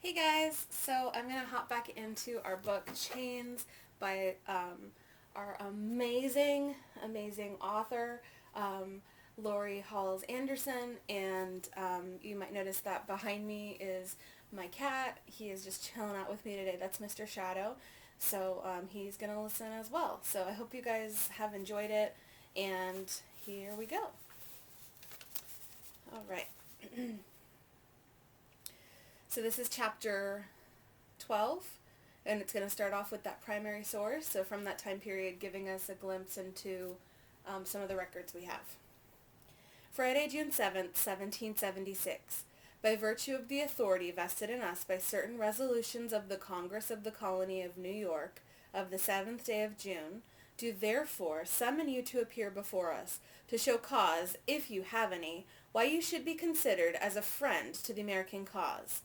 Hey guys, so I'm going to hop back into our book Chains by our amazing author, Lori Halls Anderson, and you might notice that behind me is my cat. He is just chilling out with me today. That's Mr. Shadow, so he's going to listen as well. So I hope you guys have enjoyed it, and here we go. All right. So this is chapter 12, and it's going to start off with that primary source, so from that time period giving us a glimpse into some of the records we have. Friday, June 7th, 1776. By virtue of the authority vested in us by certain resolutions of the Congress of the Colony of New York of the 7th day of June, do therefore summon you to appear before us, to show cause, if you have any, why you should be considered as a friend to the American cause.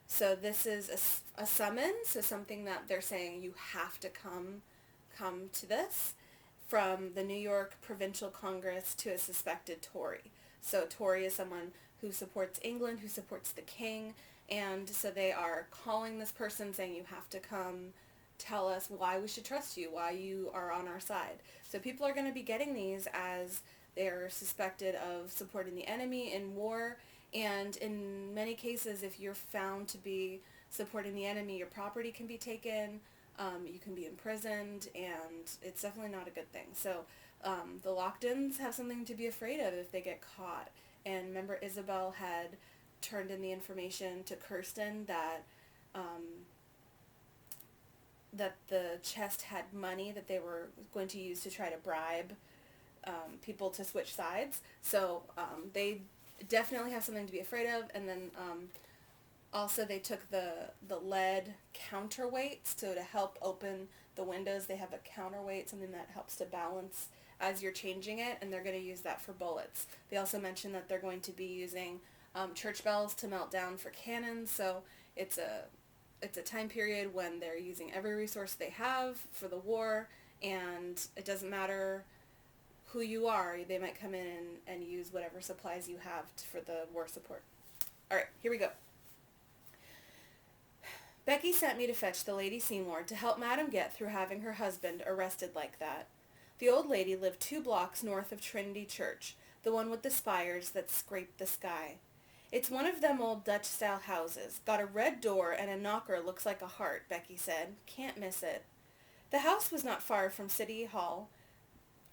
So this is a summons, so something that they're saying you have to come to this from the New York Provincial Congress to a suspected Tory. So Tory is someone who supports England, who supports the king, and so they are calling this person saying you have to come tell us why we should trust you, why you are on our side. So people are going to be getting these as they're suspected of supporting the enemy in war, and in many cases, if you're found to be supporting the enemy, your property can be taken, you can be imprisoned, and it's definitely not a good thing. So the Lockdowns have something to be afraid of if they get caught. And remember, Isabel had turned in the information to Kirsten that that the chest had money that they were going to use to try to bribe people to switch sides. So they definitely have something to be afraid of. And then also they took the lead counterweights, so to help open the windows they have a counterweight, something that helps to balance as you're changing it, and they're going to use that for bullets. They also mentioned that they're going to be using church bells to melt down for cannons, so it's a time period when they're using every resource they have for the war, and it doesn't matter who you are, they might come in and use whatever supplies you have for the war support. All right, here we go. Becky sent me to fetch the Lady Seymour to help Madam get through having her husband arrested like that. The old lady lived 2 blocks north of Trinity Church, the one with the spires that scrape the sky. It's one of them old Dutch-style houses. Got a red door and a knocker looks like a heart, Becky said. Can't miss it. The house was not far from City Hall,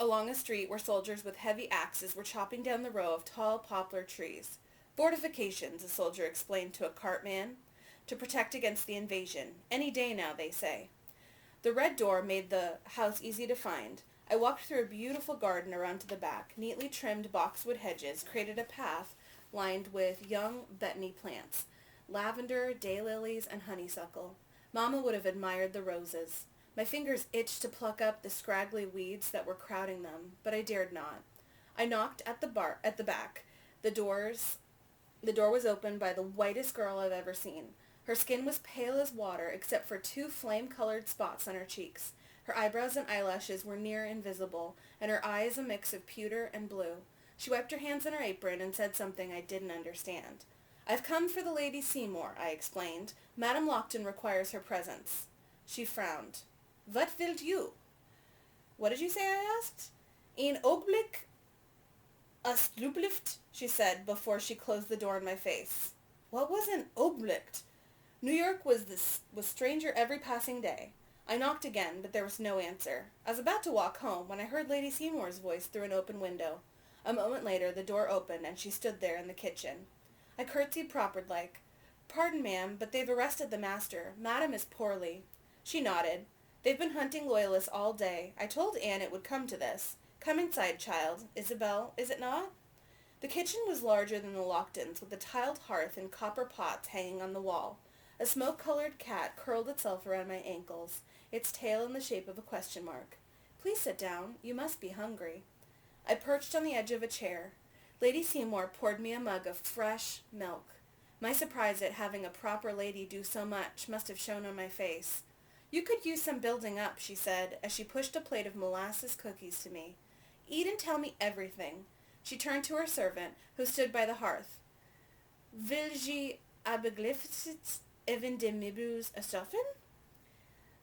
along a street where soldiers with heavy axes were chopping down the row of tall poplar trees. Fortifications, a soldier explained to a cartman, to protect against the invasion. Any day now, they say. The red door made the house easy to find. I walked through a beautiful garden around to the back. Neatly trimmed boxwood hedges created a path lined with young betony plants, lavender, daylilies, and honeysuckle. Mamma would have admired the roses. My fingers itched to pluck up the scraggly weeds that were crowding them, but I dared not. I knocked at the back. The door was opened by the whitest girl I've ever seen. Her skin was pale as water, except for 2 flame-colored spots on her cheeks. Her eyebrows and eyelashes were near invisible, and her eyes a mix of pewter and blue. She wiped her hands on her apron and said something I didn't understand. I've come for the Lady Seymour, I explained. Madame Lockton requires her presence. She frowned. What wilt you? What did you say, I asked. Een ogenblik, alsjeblieft, she said before she closed the door in my face. What was an ogenblik? New York was stranger every passing day. I knocked again, but there was no answer. I was about to walk home when I heard Lady Seymour's voice through an open window. A moment later, the door opened, and she stood there in the kitchen. I curtsied proper-like. Pardon, ma'am, but they've arrested the master. Madam is poorly. She nodded. They've been hunting loyalists all day. I told Anne it would come to this. Come inside, child. Isabel, is it not? The kitchen was larger than the Locktons, with a tiled hearth and copper pots hanging on the wall. A smoke-colored cat curled itself around my ankles, its tail in the shape of a question mark. Please sit down. You must be hungry. I perched on the edge of a chair. Lady Seymour poured me a mug of fresh milk. My surprise at having a proper lady do so much must have shown on my face. You could use some building up, she said, as she pushed a plate of molasses cookies to me. Eat and tell me everything. She turned to her servant, who stood by the hearth. Will je alsjeblieft even de mibus astoffen?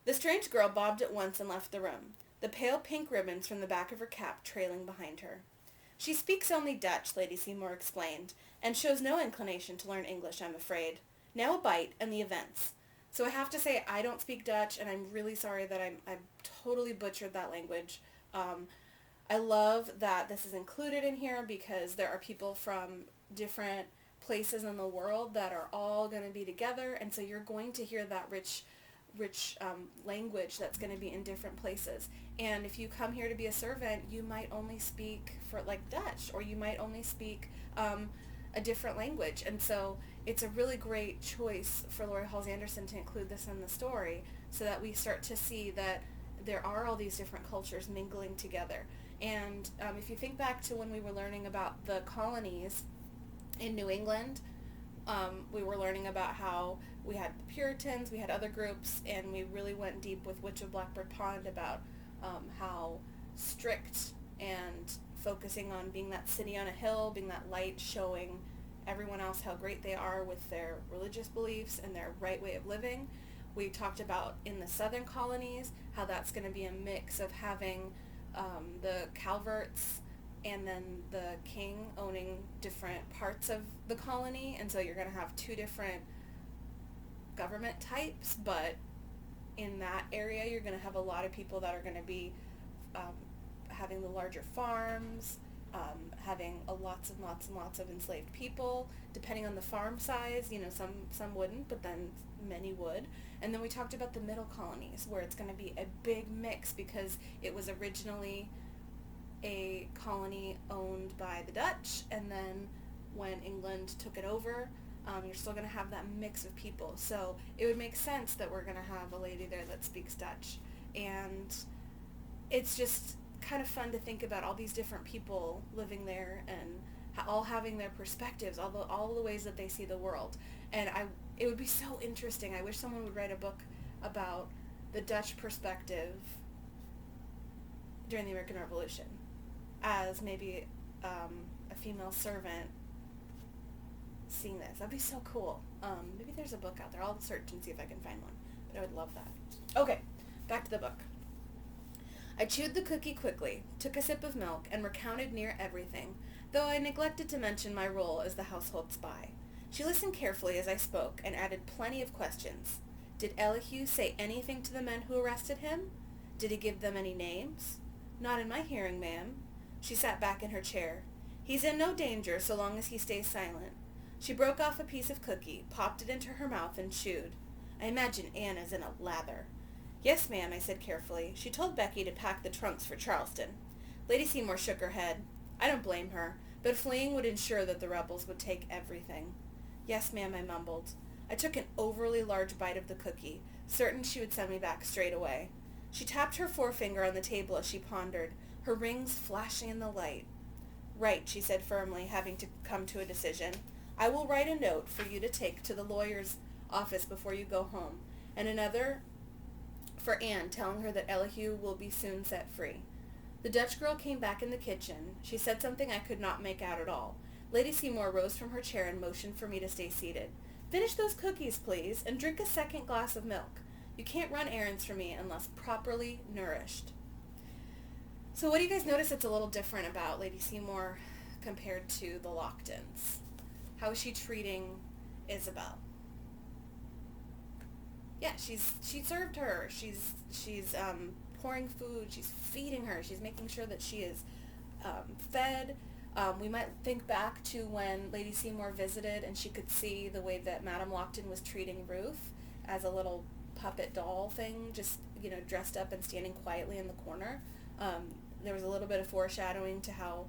The strange girl bobbed at once and left the room, the pale pink ribbons from the back of her cap trailing behind her. She speaks only Dutch, Lady Seymour explained, and shows no inclination to learn English, I'm afraid. Now a bite and the events. So I have to say I don't speak Dutch, and I'm really sorry that I totally butchered that language. I love that this is included in here because there are people from different places in the world that are all going to be together, and so you're going to hear that rich language that's going to be in different places. And if you come here to be a servant, you might only speak for like Dutch, or you might only speak a different language. And so it's a really great choice for Laurie Halsey Anderson to include this in the story, so that we start to see that there are all these different cultures mingling together. And if you think back to when we were learning about the colonies in New England, we were learning about how we had the Puritans, we had other groups, and we really went deep with Witch of Blackbird Pond about how strict and focusing on being that city on a hill, being that light, showing everyone else how great they are with their religious beliefs and their right way of living. We talked about in the southern colonies how that's going to be a mix of having the Calverts and then the king owning different parts of the colony, and so you're going to have two different government types, but in that area you're going to have a lot of people that are going to be having the larger farms, having lots and lots of enslaved people, depending on the farm size. Some wouldn't, but then many would. And then we talked about the middle colonies, where it's going to be a big mix because it was originally a colony owned by the Dutch, and then when England took it over, you're still going to have that mix of people. So it would make sense that we're going to have a lady there that speaks Dutch. And it's just kind of fun to think about all these different people living there and all having their perspectives, all the ways that they see the world. And it would be so interesting. I wish someone would write a book about the Dutch perspective during the American Revolution, as maybe a female servant seeing this. That'd be so cool. Maybe there's a book out there. I'll search and see if I can find one. But I would love that. Okay, back to the book. I chewed the cookie quickly, took a sip of milk, and recounted near everything, though I neglected to mention my role as the household spy. She listened carefully as I spoke and added plenty of questions. Did Elihu say anything to the men who arrested him? Did he give them any names? Not in my hearing, ma'am. She sat back in her chair. He's in no danger so long as he stays silent. She broke off a piece of cookie, popped it into her mouth, and chewed. I imagine Anne is in a lather. Yes, ma'am, I said carefully. She told Becky to pack the trunks for Charleston. Lady Seymour shook her head. I don't blame her, but fleeing would ensure that the rebels would take everything. Yes, ma'am, I mumbled. I took an overly large bite of the cookie, certain she would send me back straight away. She tapped her forefinger on the table as she pondered, her rings flashing in the light. Right, she said firmly, having to come to a decision. I will write a note for you to take to the lawyer's office before you go home, and another for Anne, telling her that Elihu will be soon set free. The Dutch girl came back in the kitchen. She said something I could not make out at all. Lady Seymour rose from her chair and motioned for me to stay seated. Finish those cookies, please, and drink a second glass of milk. You can't run errands for me unless properly nourished. So what do you guys notice that's a little different about Lady Seymour compared to the Locktons? How is she treating Isabel? Yeah, she served her. She's pouring food. She's feeding her. She's making sure that she is fed. We might think back to when Lady Seymour visited and she could see the way that Madame Lockton was treating Ruth as a little puppet doll thing, just, dressed up and standing quietly in the corner. There was a little bit of foreshadowing to how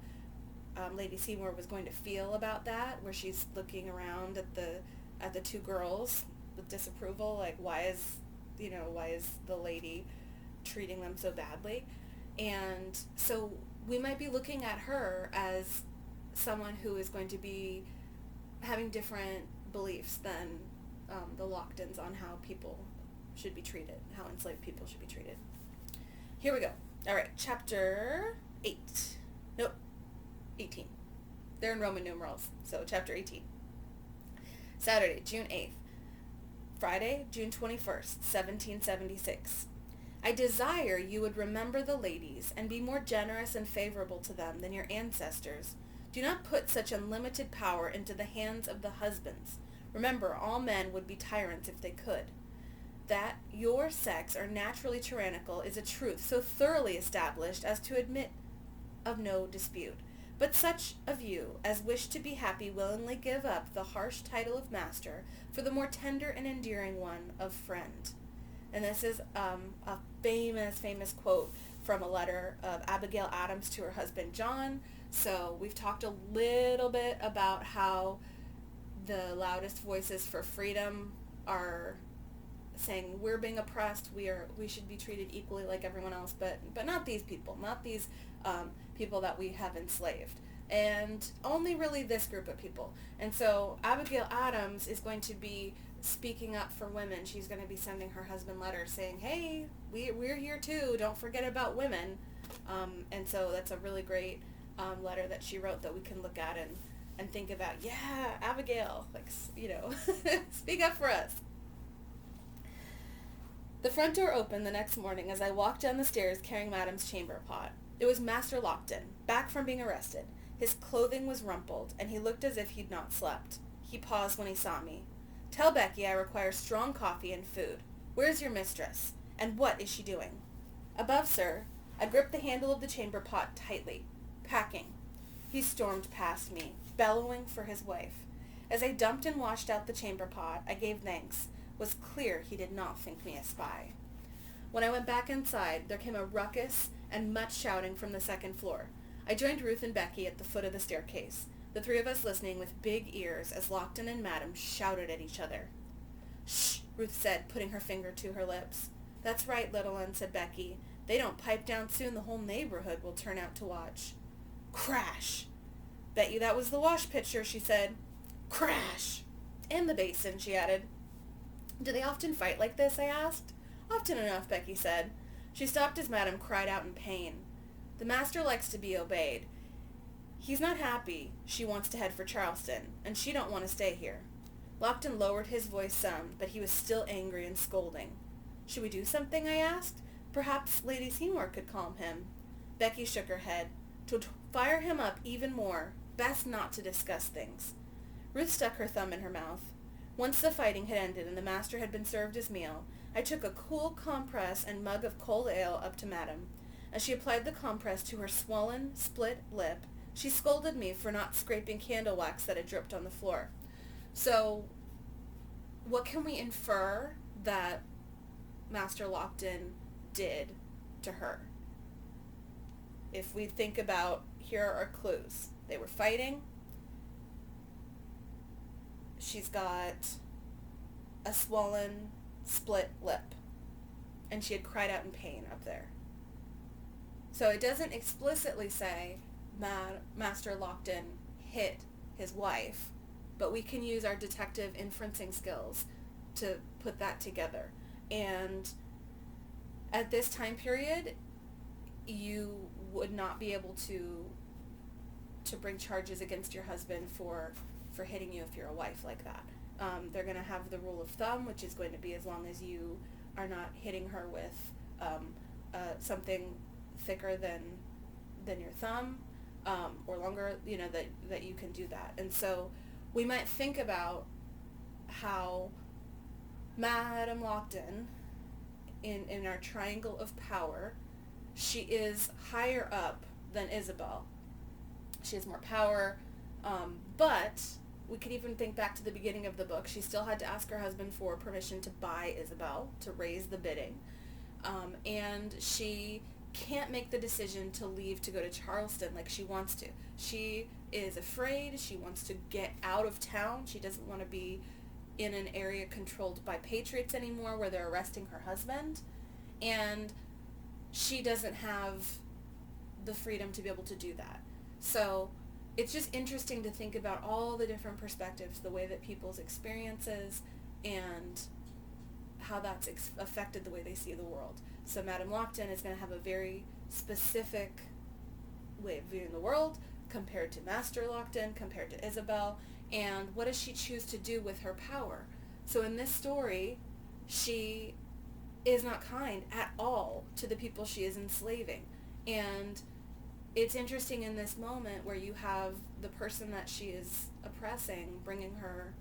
Lady Seymour was going to feel about that, where she's looking around at the two girls with disapproval, like why is the lady treating them so badly? And so we might be looking at her as someone who is going to be having different beliefs than the Locktons on how people should be treated, how enslaved people should be treated. Here we go. All right, chapter 8. Nope, 18. They're in Roman numerals, so chapter 18. Saturday, June 8th. Friday, June 21st, 1776. I desire you would remember the ladies and be more generous and favorable to them than your ancestors. Do not put such unlimited power into the hands of the husbands. Remember, all men would be tyrants if they could. That your sex are naturally tyrannical is a truth so thoroughly established as to admit of no dispute. But such of you as wish to be happy willingly give up the harsh title of master for the more tender and endearing one of friend. And this is a famous quote from a letter of Abigail Adams to her husband John. So we've talked a little bit about how the loudest voices for freedom are saying we're being oppressed, we should be treated equally like everyone else, but not these people, not these people that we have enslaved, and only really this group of people. And so Abigail Adams is going to be speaking up for women. She's going to be sending her husband letters saying, hey, we're here too, don't forget about women. And so that's a really great letter that she wrote that we can look at and think about, yeah, Abigail, like, speak up for us. The front door opened the next morning as I walked down the stairs carrying Madam's chamber pot. It was Master Lockton, back from being arrested. His clothing was rumpled, and he looked as if he'd not slept. He paused when he saw me. Tell Becky I require strong coffee and food. Where's your mistress? And what is she doing? Above, sir. I gripped the handle of the chamber pot tightly. Packing. He stormed past me, bellowing for his wife. As I dumped and washed out the chamber pot, I gave thanks. It was clear he did not think me a spy. When I went back inside, there came a ruckus and much shouting from the second floor. I joined Ruth and Becky at the foot of the staircase, the three of us listening with big ears as Lockton and Madam shouted at each other. Shh, Ruth said, putting her finger to her lips. That's right, little one, said Becky. They don't pipe down soon, the whole neighborhood will turn out to watch. Crash! Bet you that was the wash pitcher, she said. Crash! And the basin, she added. Do they often fight like this, I asked. Often enough, Becky said. She stopped as Madam cried out in pain. The master likes to be obeyed. He's not happy. She wants to head for Charleston, and she don't want to stay here. Lockton lowered his voice some, but he was still angry and scolding. Should we do something, I asked. Perhaps Lady Seymour could calm him. Becky shook her head. To fire him up even more, best not to discuss things. Ruth stuck her thumb in her mouth. Once the fighting had ended and the master had been served his meal, I took a cool compress and mug of cold ale up to Madam. As she applied the compress to her swollen, split lip, she scolded me for not scraping candle wax that had dripped on the floor. So, what can we infer that Master Lockton did to her? If we think about, here are our clues. They were fighting. She's got a swollen, split lip. And she had cried out in pain up there. So it doesn't explicitly say Master Lockton hit his wife, but we can use our detective inferencing skills to put that together. And at this time period, you would not be able to bring charges against your husband for hitting you if you're a wife like that. They're going to have the rule of thumb, which is going to be as long as you are not hitting her with something thicker than your thumb, or longer, that you can do that. And so we might think about how Madame Lockton, in our triangle of power, she is higher up than Isabel. She has more power, but we could even think back to the beginning of the book. She still had to ask her husband for permission to buy Isabel, to raise the bidding. And she can't make the decision to leave to go to Charleston like she wants to. She is afraid. She wants to get out of town. She doesn't want to be in an area controlled by patriots anymore where they're arresting her husband. And she doesn't have the freedom to be able to do that. So it's just interesting to think about all the different perspectives, the way that people's experiences and how that's affected the way they see the world. So Madame Lockton is going to have a very specific way of viewing the world compared to Master Lockton, compared to Isabel, and what does she choose to do with her power? So in this story, she is not kind at all to the people she is enslaving. And it's interesting in this moment where you have the person that she is oppressing bringing her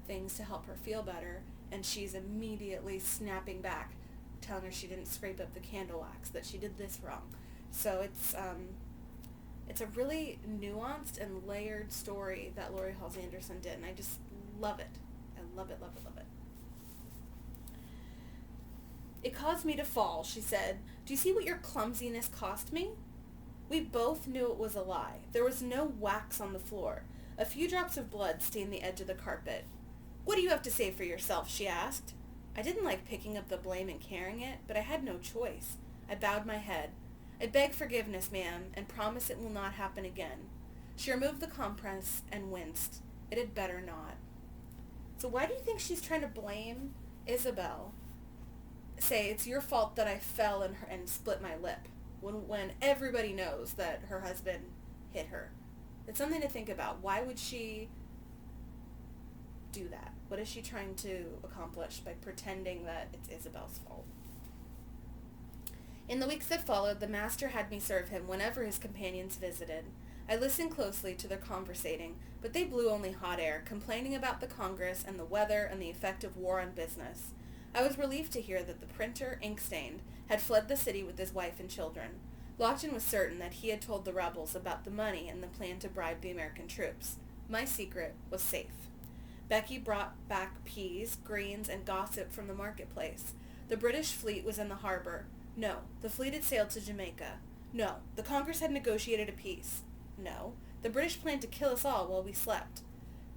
things to help her feel better, and she's immediately snapping back, telling her she didn't scrape up the candle wax, that she did this wrong. So it's a really nuanced and layered story that Lori Halls Anderson did, and I just love it. I love it, love it, love it. It caused me to fall, she said. Do you see what your clumsiness cost me? We both knew it was a lie. There was no wax on the floor. A few drops of blood stained the edge of the carpet. What do you have to say for yourself? She asked. I didn't like picking up the blame and carrying it, but I had no choice. I bowed my head. I beg forgiveness, ma'am, and promise it will not happen again. She removed the compress and winced. It had better not. So why do you think she's trying to blame Isabel? Say, it's your fault that I fell and split my lip, when everybody knows that her husband hit her. It's something to think about. Why would she do that? What is she trying to accomplish by pretending that it's Isabel's fault? In the weeks that followed, the master had me serve him whenever his companions visited. I listened closely to their conversating, but they blew only hot air, complaining about the Congress and the weather and the effect of war on business. I was relieved to hear that the printer, ink-stained, had fled the city with his wife and children. Lockton was certain that he had told the rebels about the money and the plan to bribe the American troops. My secret was safe. Becky brought back peas, greens, and gossip from the marketplace. The British fleet was in the harbor. No, the fleet had sailed to Jamaica. No, the Congress had negotiated a peace. No, the British planned to kill us all while we slept.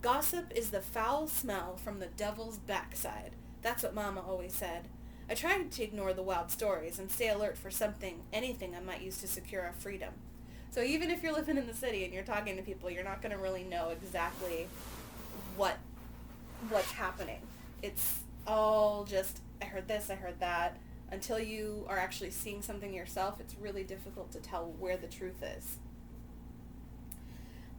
Gossip is the foul smell from the devil's backside. That's what Mama always said. I tried to ignore the wild stories and stay alert for anything I might use to secure our freedom. So even if you're living in the city and you're talking to people, you're not going to really know exactly what's happening. It's all just, I heard this, I heard that. Until you are actually seeing something yourself, it's really difficult to tell where the truth is.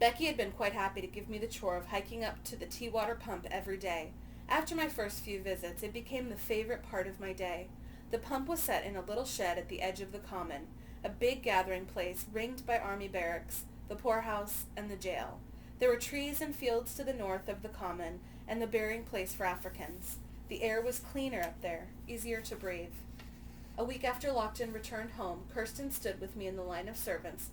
Becky had been quite happy to give me the chore of hiking up to the tea water pump every day. After my first few visits, it became the favorite part of my day. The pump was set in a little shed at the edge of the common, a big gathering place ringed by army barracks, the poorhouse, and the jail. There were trees and fields to the north of the common, and the burying place for Africans. The air was cleaner up there, easier to breathe. A week after Lockton returned home, Kirsten stood with me in the line of servants,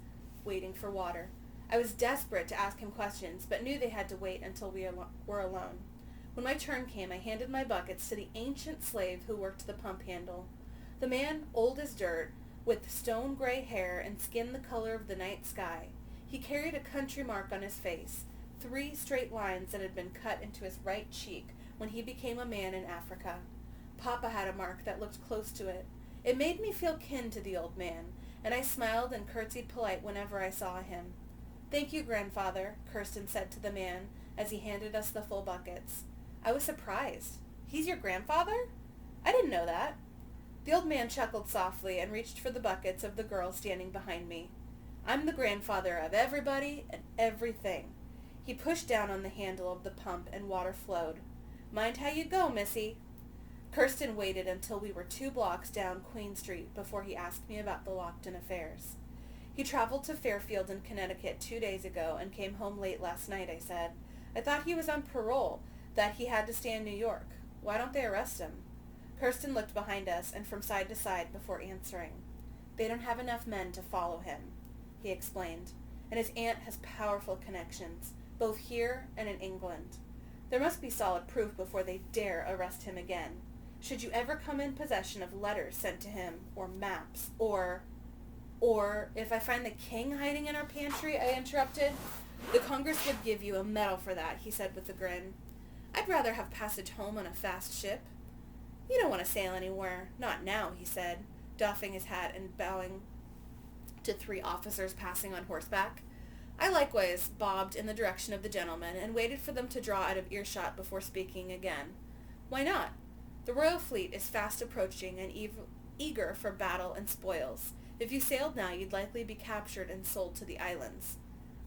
waiting for water. I was desperate to ask him questions, but knew they had to wait until we were alone. When my turn came, I handed my buckets to the ancient slave who worked the pump handle. The man, old as dirt, with stone-gray hair and skin the color of the night sky. He carried a country mark on his face, 3 straight lines that had been cut into his right cheek when he became a man in Africa. Papa had a mark that looked close to it. It made me feel kin to the old man, and I smiled and curtsied polite whenever I saw him. Thank you, grandfather, Kirsten said to the man as he handed us the full buckets. I was surprised. He's your grandfather? I didn't know that. The old man chuckled softly and reached for the buckets of the girl standing behind me. I'm the grandfather of everybody and everything. He pushed down on the handle of the pump and water flowed. Mind how you go, missy. Kirsten waited until we were 2 blocks down Queen Street before he asked me about the Lockton affairs. He traveled to Fairfield in Connecticut 2 days ago and came home late last night, I said. I thought he was on parole, that he had to stay in New York. Why don't they arrest him? Kirsten looked behind us and from side to side before answering. They don't have enough men to follow him, he explained, and his aunt has powerful connections, both here and in England. There must be solid proof before they dare arrest him again. Should you ever come in possession of letters sent to him, or maps, or if I find the king hiding in our pantry, I interrupted. The Congress would give you a medal for that, he said with a grin. I'd rather have passage home on a fast ship. You don't want to sail anywhere. Not now, he said, doffing his hat and bowing to 3 officers passing on horseback. I likewise bobbed in the direction of the gentlemen and waited for them to draw out of earshot before speaking again. Why not? The royal fleet is fast approaching and eager for battle and spoils. If you sailed now, you'd likely be captured and sold to the islands.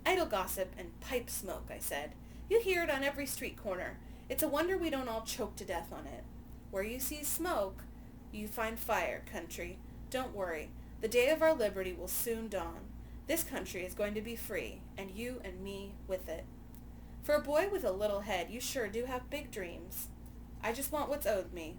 Idle gossip and pipe smoke, I said. You hear it on every street corner. It's a wonder we don't all choke to death on it. Where you see smoke, you find fire, country. Don't worry. The day of our liberty will soon dawn. This country is going to be free, and you and me with it. For a boy with a little head, you sure do have big dreams. I just want what's owed me.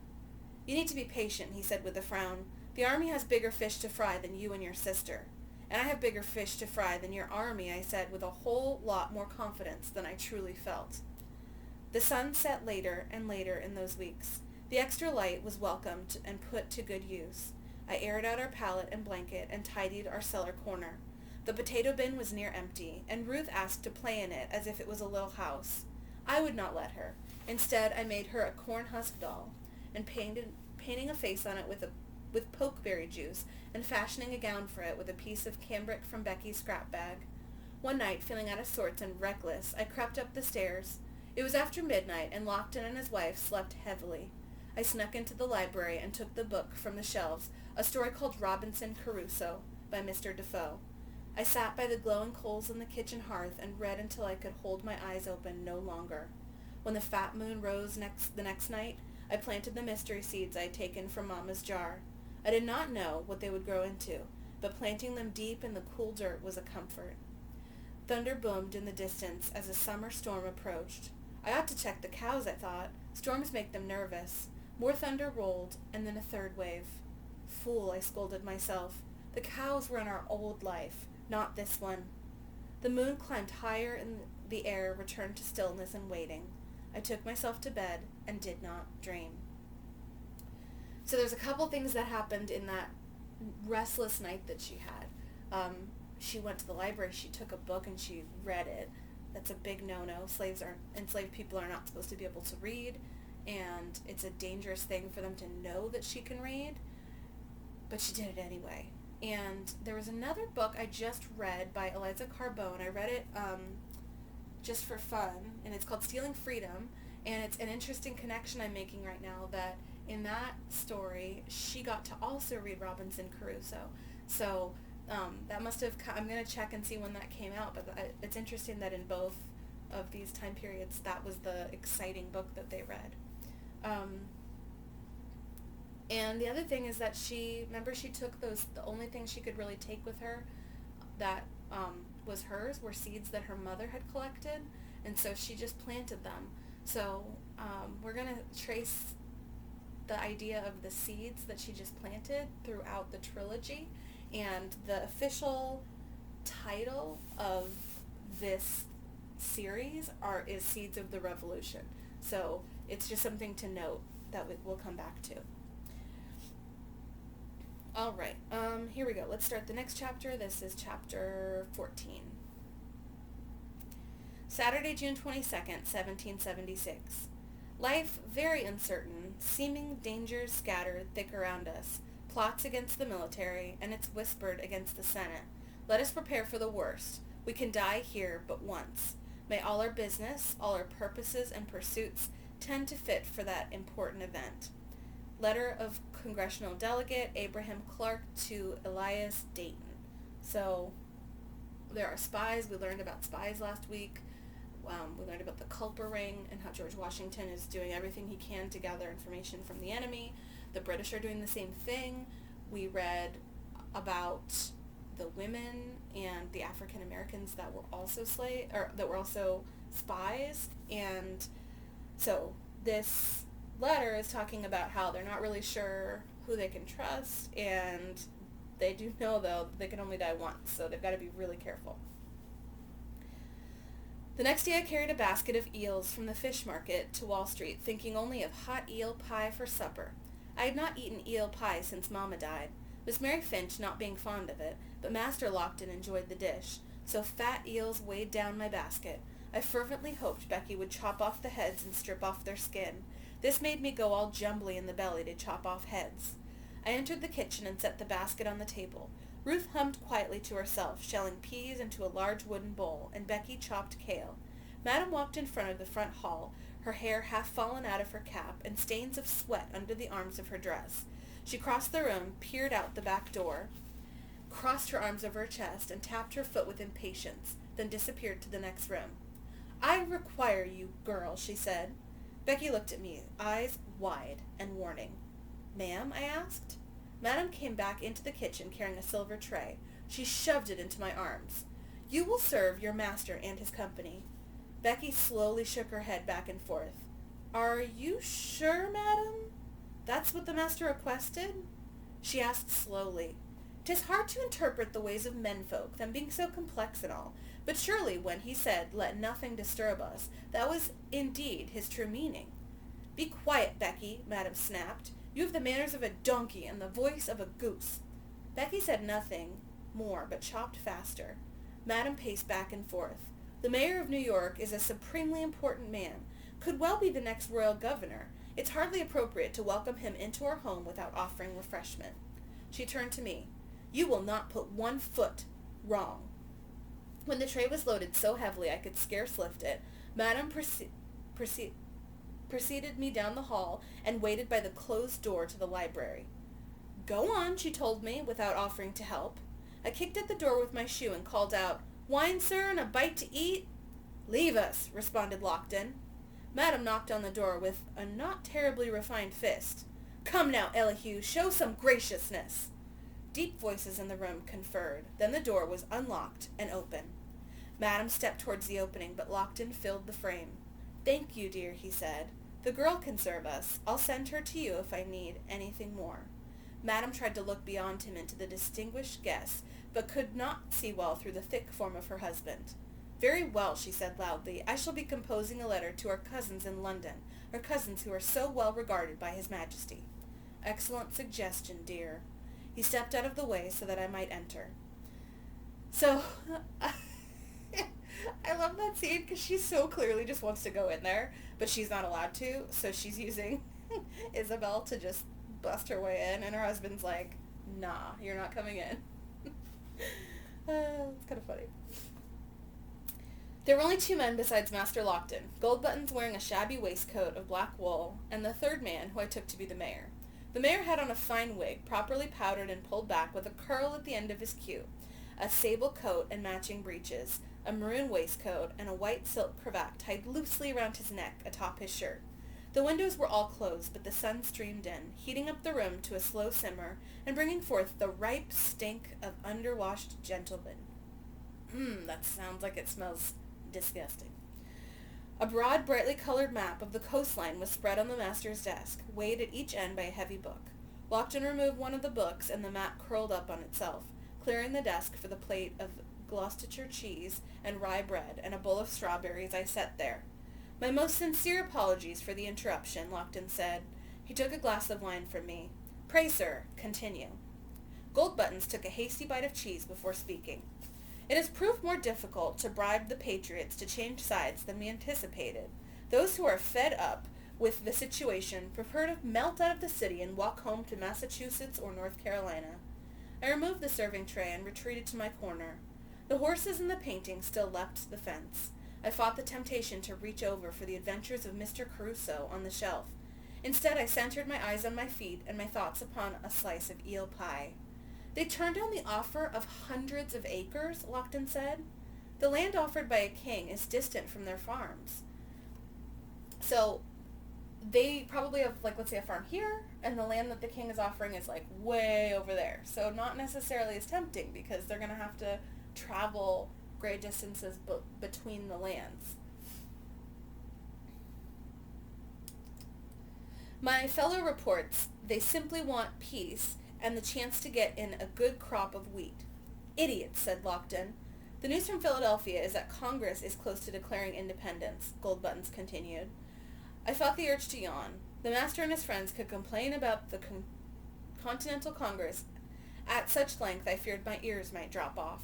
You need to be patient, he said with a frown. The army has bigger fish to fry than you and your sister. And I have bigger fish to fry than your army, I said with a whole lot more confidence than I truly felt. The sun set later and later in those weeks. The extra light was welcomed and put to good use. I aired out our pallet and blanket and tidied our cellar corner. The potato bin was near empty, and Ruth asked to play in it as if it was a little house. I would not let her. Instead, I made her a corn husk doll, and painting a face on it with pokeberry juice, and fashioning a gown for it with a piece of cambric from Becky's scrap bag. One night, feeling out of sorts and reckless, I crept up the stairs. It was after midnight, and Lockton and his wife slept heavily. I snuck into the library and took the book from the shelves, a story called Robinson Crusoe by Mr. Defoe. I sat by the glowing coals on the kitchen hearth and read until I could hold my eyes open no longer. When the fat moon rose the next night, I planted the mystery seeds I had taken from Mama's jar. I did not know what they would grow into, but planting them deep in the cool dirt was a comfort. Thunder boomed in the distance as a summer storm approached. I ought to check the cows, I thought. Storms make them nervous. More thunder rolled, and then a third wave. Fool, I scolded myself. The cows were in our old life, not this one. The moon climbed higher in the air, returned to stillness and waiting. I took myself to bed and did not dream. So there's a couple things that happened in that restless night that she had. She went to the library, she took a book and she read it. That's a big no-no. Enslaved people are not supposed to be able to read, and it's a dangerous thing for them to know that she can read, but she did it anyway. And there was another book I just read by Eliza Carbone. I read it just for fun, and it's called Stealing Freedom, and it's an interesting connection I'm making right now that in that story, she got to also read Robinson Crusoe. So that must have, I'm going to check and see when that came out, but it's interesting that in both of these time periods, that was the exciting book that they read. And the other thing is that she took the only thing she could really take with her that was hers were seeds that her mother had collected, and so she just planted them. So we're going to trace the idea of the seeds that she just planted throughout the trilogy, and the official title of this series is Seeds of the Revolution. So it's just something to note that we'll come back to. All right, here we go. Let's start the next chapter. This is chapter 14. Saturday, June 22nd, 1776. Life very uncertain, seeming dangers scattered thick around us, plots against the military, and it's whispered against the Senate. Let us prepare for the worst. We can die here but once. May all our business, all our purposes and pursuits tend to fit for that important event. Letter of Congressional Delegate Abraham Clark to Elias Dayton. So there are spies. We learned about spies last week. We learned about the Culper Ring and how George Washington is doing everything he can to gather information from the enemy. The British are doing the same thing. We read about the women and the African Americans that were also spies. And so this letter is talking about how they're not really sure who they can trust, and they do know, though, they can only die once, so they've got to be really careful. The next day I carried a basket of eels from the fish market to Wall Street, thinking only of hot eel pie for supper. I had not eaten eel pie since Mama died, Miss Mary Finch not being fond of it, but Master Lockton enjoyed the dish, so fat eels weighed down my basket. I fervently hoped Becky would chop off the heads and strip off their skin. This made me go all jumbly in the belly to chop off heads. I entered the kitchen and set the basket on the table. Ruth hummed quietly to herself, shelling peas into a large wooden bowl, and Becky chopped kale. Madam walked in front of the front hall, her hair half fallen out of her cap, and stains of sweat under the arms of her dress. She crossed the room, peered out the back door, crossed her arms over her chest, and tapped her foot with impatience, then disappeared to the next room. I require you, girl, she said. Becky looked at me, eyes wide and warning. "Ma'am?" I asked. Madam came back into the kitchen carrying a silver tray. She shoved it into my arms. "You will serve your master and his company." Becky slowly shook her head back and forth. "Are you sure, madam? That's what the master requested?" She asked slowly. "'Tis hard to interpret the ways of menfolk, them being so complex and all. But surely when he said, 'Let nothing disturb us,' that was indeed his true meaning." "Be quiet, Becky," Madam snapped. "You have the manners of a donkey and the voice of a goose." Becky said nothing more, but chopped faster. Madam paced back and forth. "The mayor of New York is a supremely important man. Could well be the next royal governor. It's hardly appropriate to welcome him into our home without offering refreshment." She turned to me. "You will not put one foot wrong." When the tray was loaded so heavily I could scarce lift it, Madam preceded me down the hall and waited by the closed door to the library. "Go on," she told me, without offering to help. I kicked at the door with my shoe and called out, "Wine, sir, and a bite to eat?" "Leave us," responded Lockton. Madam knocked on the door with a not terribly refined fist. "Come now, Elihu, show some graciousness." Deep voices in the room conferred. Then the door was unlocked and open. Madam stepped towards the opening, but Lockton filled the frame. "Thank you, dear," he said. "The girl can serve us. I'll send her to you if I need anything more." Madam tried to look beyond him into the distinguished guest, but could not see well through the thick form of her husband. "Very well," she said loudly. "I shall be composing a letter to our cousins in London, our cousins who are so well regarded by His Majesty." "Excellent suggestion, dear." He stepped out of the way so that I might enter. So, I love that scene because she so clearly just wants to go in there, but she's not allowed to, so she's using Isabel to just bust her way in, and her husband's like, "Nah, you're not coming in." It's kind of funny. There were only two men besides Master Lockton, Goldbuttons wearing a shabby waistcoat of black wool, and the third man, who I took to be the mayor. The mayor had on a fine wig, properly powdered and pulled back with a curl at the end of his queue, a sable coat and matching breeches, a maroon waistcoat, and a white silk cravat tied loosely around his neck atop his shirt. The windows were all closed, but the sun streamed in, heating up the room to a slow simmer and bringing forth the ripe stink of underwashed gentlemen. That sounds like it smells disgusting. A broad, brightly colored map of the coastline was spread on the master's desk, weighed at each end by a heavy book. Lockton removed one of the books, and the map curled up on itself, clearing the desk for the plate of Gloucestershire cheese and rye bread and a bowl of strawberries I set there. "My most sincere apologies for the interruption," Lockton said. He took a glass of wine from me. "Pray, sir, continue." Goldbuttons took a hasty bite of cheese before speaking. "It has proved more difficult to bribe the patriots to change sides than we anticipated. Those who are fed up with the situation prefer to melt out of the city and walk home to Massachusetts or North Carolina." I removed the serving tray and retreated to my corner. The horses in the painting still leapt the fence. I fought the temptation to reach over for the adventures of Mr. Crusoe on the shelf. Instead, I centered my eyes on my feet and my thoughts upon a slice of eel pie. "They turned down the offer of hundreds of acres," Lockton said. "The land offered by a king is distant from their farms." So they probably have, like, let's say a farm here, and the land that the king is offering is, like, way over there. So not necessarily as tempting because they're going to have to travel great distances between the lands. My fellow reports they simply want peace and the chance to get in a good crop of wheat. "Idiots," said Lockton. "The news from Philadelphia is that Congress is close to declaring independence," Goldbuttons continued. I felt the urge to yawn. The master and his friends could complain about the Continental Congress at such length I feared my ears might drop off.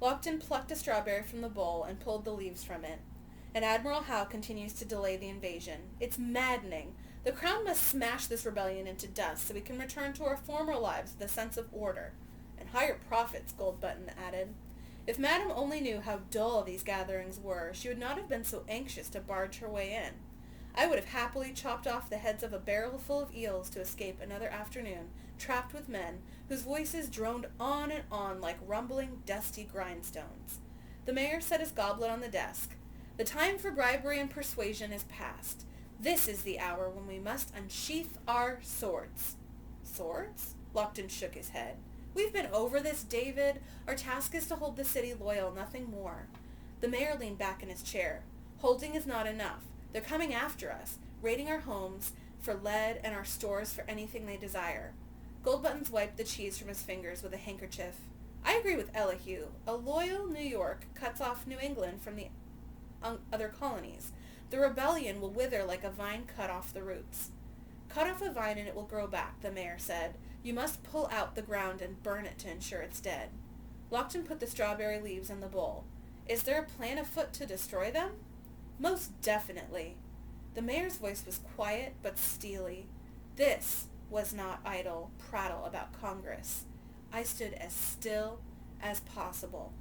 Lockton plucked a strawberry from the bowl and pulled the leaves from it. "And Admiral Howe continues to delay the invasion. It's maddening. The Crown must smash this rebellion into dust so we can return to our former lives with a sense of order. And higher profits," Goldbutton added. If Madam only knew how dull these gatherings were, she would not have been so anxious to barge her way in. I would have happily chopped off the heads of a barrel full of eels to escape another afternoon trapped with men whose voices droned on and on like rumbling, dusty grindstones. The mayor set his goblet on the desk. "The time for bribery and persuasion is past. This is the hour when we must unsheath our swords. Swords? Lockton shook his head. We've been over this, David. Our task is to hold the city loyal, nothing more. The mayor leaned back in his chair. Holding is not enough. They're coming after us, raiding our homes for lead and our stores for anything they desire. Goldbuttons wiped the cheese from his fingers with a handkerchief. I agree with Elihu. A loyal New York cuts off New England from the other colonies. The rebellion will wither like a vine cut off the roots. Cut off a vine and it will grow back, the mayor said. You must pull out the ground and burn it to ensure it's dead. Lockton put the strawberry leaves in the bowl. Is there a plan afoot to destroy them? Most definitely. The mayor's voice was quiet but steely. This was not idle prattle about Congress. I stood as still as possible.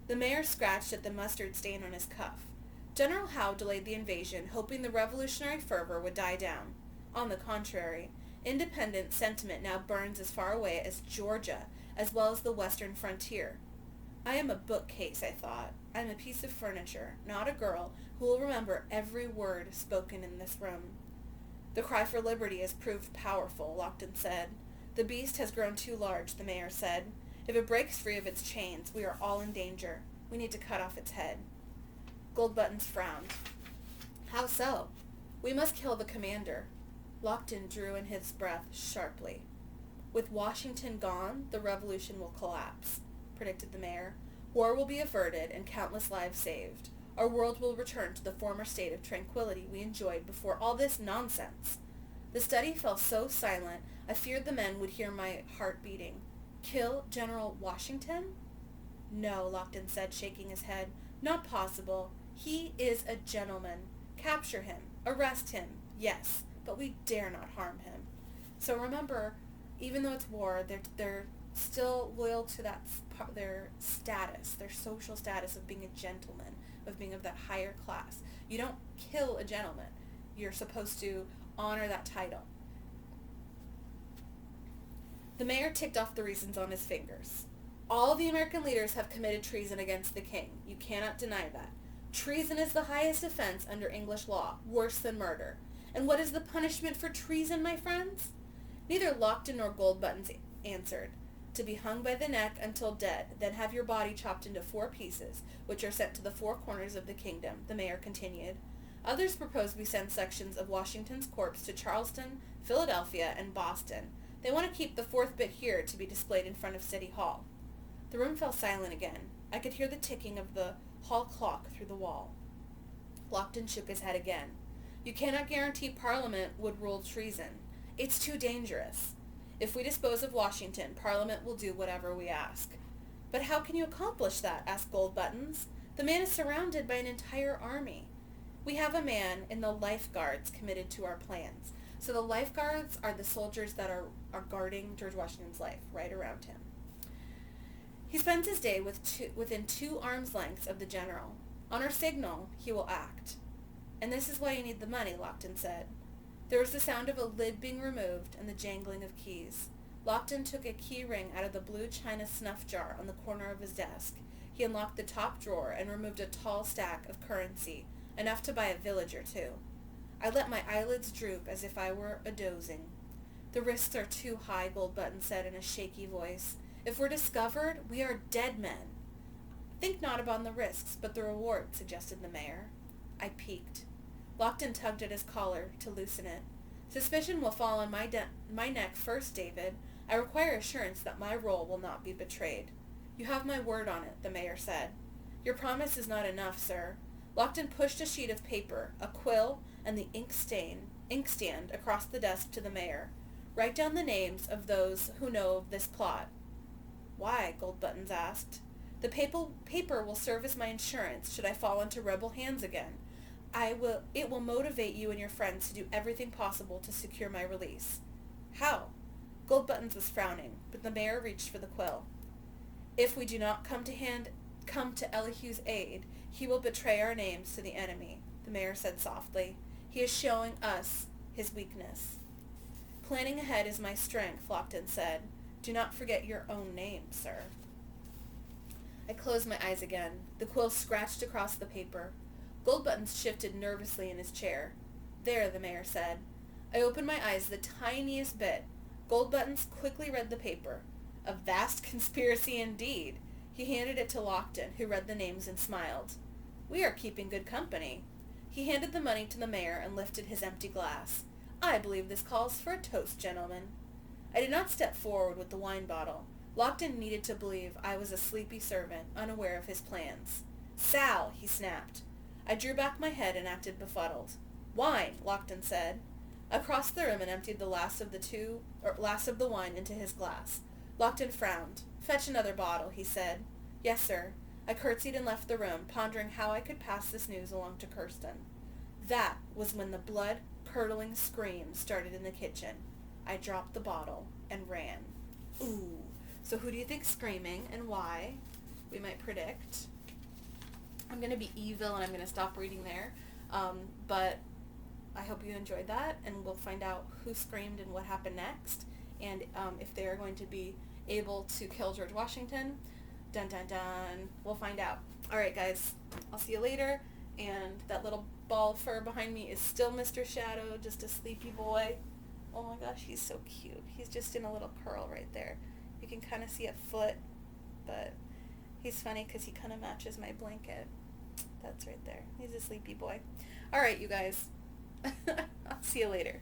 The mayor scratched at the mustard stain on his cuff. General Howe delayed the invasion, hoping the revolutionary fervor would die down. On the contrary, independent sentiment now burns as far away as Georgia, as well as the western frontier. I am a bookcase, I thought. I am a piece of furniture, not a girl who will remember every word spoken in this room. The cry for liberty has proved powerful, Lockton said. The beast has grown too large, the mayor said. If it breaks free of its chains, we are all in danger. We need to cut off its head. Goldbuttons frowned. How so? We must kill the commander. Lockton drew in his breath sharply. With Washington gone, the revolution will collapse, predicted the mayor. War will be averted and countless lives saved. Our world will return to the former state of tranquility we enjoyed before all this nonsense. The study fell so silent, I feared the men would hear my heart beating. Kill General Washington? No, Lockton said, shaking his head. Not possible. He is a gentleman. Capture him. Arrest him. Yes, but we dare not harm him. So remember, even though it's war, they're still loyal to their status, their social status of being a gentleman, of being of that higher class. You don't kill a gentleman. You're supposed to honor that title. The mayor ticked off the reasons on his fingers. All the American leaders have committed treason against the king. You cannot deny that. Treason is the highest offense under English law, worse than murder. And what is the punishment for treason, my friends? Neither Lockton nor Goldbuttons answered. To be hung by the neck until dead, then have your body chopped into 4 pieces, which are sent to the 4 corners of the kingdom, the mayor continued. Others propose we send sections of Washington's corpse to Charleston, Philadelphia, and Boston. They want to keep the 4th bit here to be displayed in front of City Hall. The room fell silent again. I could hear the ticking of the hall clock through the wall. Lockton shook his head again. You cannot guarantee Parliament would rule treason. It's too dangerous. If we dispose of Washington, Parliament will do whatever we ask. But how can you accomplish that? Asked Goldbuttons. The man is surrounded by an entire army. We have a man in the Life Guards committed to our plans. So the Life Guards are the soldiers that are guarding George Washington's life right around him. He spends his day within 2 arms lengths of the general. On our signal, he will act. And this is why you need the money, Lockton said. There was the sound of a lid being removed and the jangling of keys. Lockton took a key ring out of the blue china snuff jar on the corner of his desk. He unlocked the top drawer and removed a tall stack of currency, enough to buy a village or 2. I let my eyelids droop as if I were a-dozing. The risks are too high, Goldbutton said in a shaky voice. If we're discovered, we are dead men. Think not upon the risks, but the reward, suggested the mayor. I peeked. Lockton tugged at his collar to loosen it. Suspicion will fall on my neck first, David. I require assurance that my role will not be betrayed. You have my word on it, the mayor said. Your promise is not enough, sir. Lockton pushed a sheet of paper, a quill, and the inkstand across the desk to the mayor. Write down the names of those who know of this plot. Why? Goldbuttons asked. The paper will serve as my insurance should I fall into rebel hands again. It will motivate you and your friends to do everything possible to secure my release. How? Goldbuttons was frowning, but the mayor reached for the quill. If we do not come to Elihu's aid, he will betray our names to the enemy, the mayor said softly. He is showing us his weakness. Planning ahead is my strength, Lockton said. Do not forget your own name, sir. I closed my eyes again. The quill scratched across the paper. Goldbuttons shifted nervously in his chair. "There," the mayor said. I opened my eyes the tiniest bit. Goldbuttons quickly read the paper. A vast conspiracy indeed. He handed it to Lockton, who read the names and smiled. "We are keeping good company." He handed the money to the mayor and lifted his empty glass. "I believe this calls for a toast, gentlemen." I did not step forward with the wine bottle. Lockton needed to believe I was a sleepy servant, unaware of his plans. "Sal!" he snapped. I drew back my head and acted befuddled. "Wine!" Lockton said. I crossed the room and emptied the last of the wine into his glass. Lockton frowned. "Fetch another bottle," he said. "Yes, sir." I curtsied and left the room, pondering how I could pass this news along to Kirsten. That was when the blood-curdling scream started in the kitchen. I dropped the bottle and ran. Ooh. So who do you think's screaming and why? We might predict. I'm going to be evil and I'm going to stop reading there. But I hope you enjoyed that, and we'll find out who screamed and what happened next, and if they are going to be able to kill George Washington. Dun dun dun. We'll find out. Alright guys, I'll see you later, and that little ball of fur behind me is still Mr. Shadow, just a sleepy boy. Oh my gosh, he's so cute. He's just in a little curl right there. You can kind of see a foot, but he's funny because he kind of matches my blanket. That's right there. He's a sleepy boy. Alright, you guys. I'll see you later.